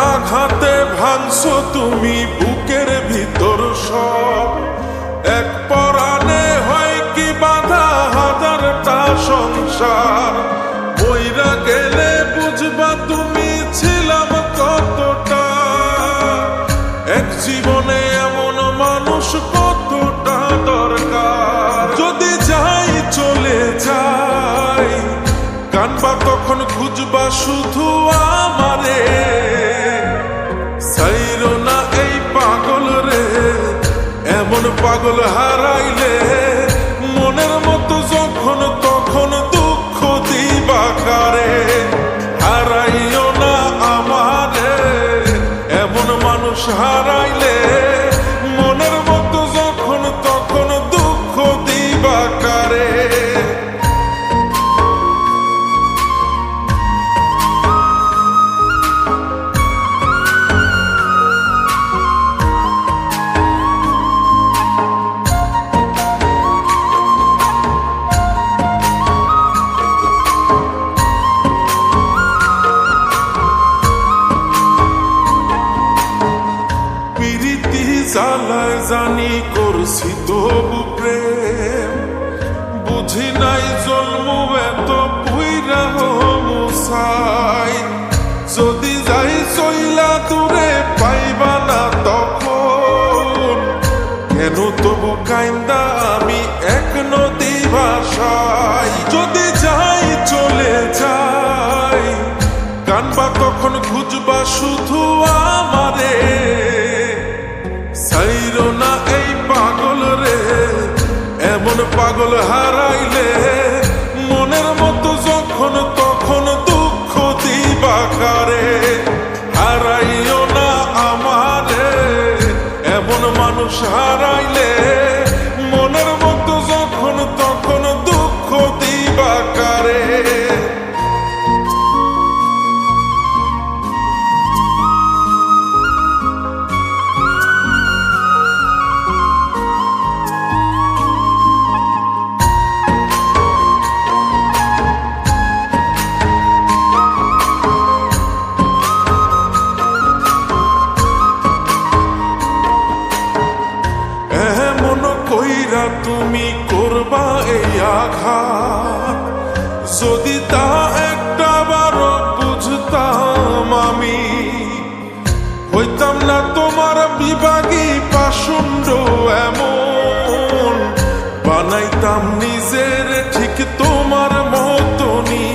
আঘাতে ভাঙছো তুমি বুকের ভিতর সব। এক পরাণে হয় কি বাধা হাজারটা সংসার। বইরা গেলে বুঝবা তুমি ছিলাম কতটা। এক জীবনে এমন মানুষ কতটা দরকার। যদি যাই চলে যাই কানবা তখন খুঁজবা শুধু আমারে। সাইরো না এই পাগল রে, এমন পাগল হারাইলে মনের মতো যখন তখন দুঃখ দিবা কারে। হারাইও না আমারে, এমন মানুষ হারাইলে মনের মতো যখন তখন দুঃখ দিবা কারে। জ্বালায় জানি করছি তবু প্রেম, বুঝি নাই জন্ম এত পুইরা মুসাই। যদি যাই চইলা দূরে পাইবা না তখন, কেন তবু কাইন্দা আমি এক নদী ভাষাই। যদি যাই চলে যাই কানবা তখন খুঁজবা শুধু আমারে। সাইরো না এই পাগল রে, এমন পাগল হারাইলে মনের মতো যখন তখন দুঃখ দিবা কারে। হারাইও না আমারে, এমন মানুষ হারাইলে মনের মতো যখন তখন দুঃখ দিবা কারে। তুমি করবা এই আঘাত, যদি তা একটা বারো বুঝতাম আমি, হইতাম না তোমার বিভাগী পাষণ্ড এমন। বানাইতাম নিজের ঠিক তোমার মতনই।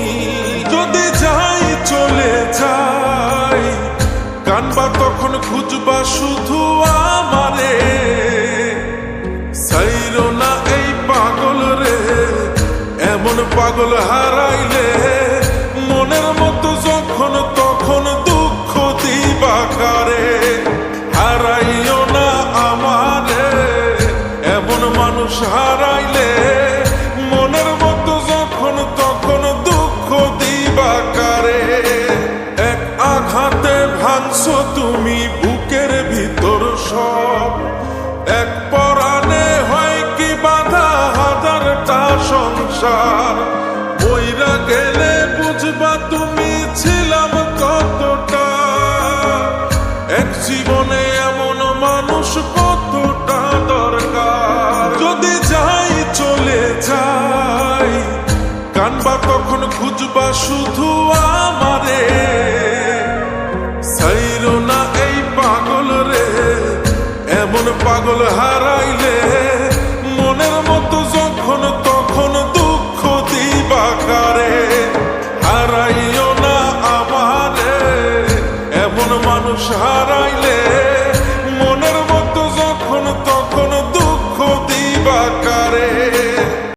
যদি যাই চলে যাই কানবা তখন খুঁজবা শুধু আমারে। সাইরো না এই পাগল রে, এমন পাগল হারাইলে মনের মতো যখন তখন দুঃখ দিবা কারে। হারাইও না আমারে, এমন মানুষ হারাইলে মনের মতো যখন তখন দুঃখ দিবা কারে। এক আঘাতে ভাঙছো তুমি বুকের ভিতর সব। এক পরাণে হয় কি বাধা হাজারটা সংসার। বইরা গেলে বুঝবা তুমি ছিলাম কতটা। এক জীবনে এমন মানুষ কতটা দরকার। যদি যাই চলে যাই কানবা তখন খুঁজবা শুধু আমারে। সাইরো না এই পাগল রে, এমন পাগল হারাইলে মনের মতো যখন তখন দুঃখ দিবা কারে। হারাইও না আমারে, এমন মানুষ হারাইলে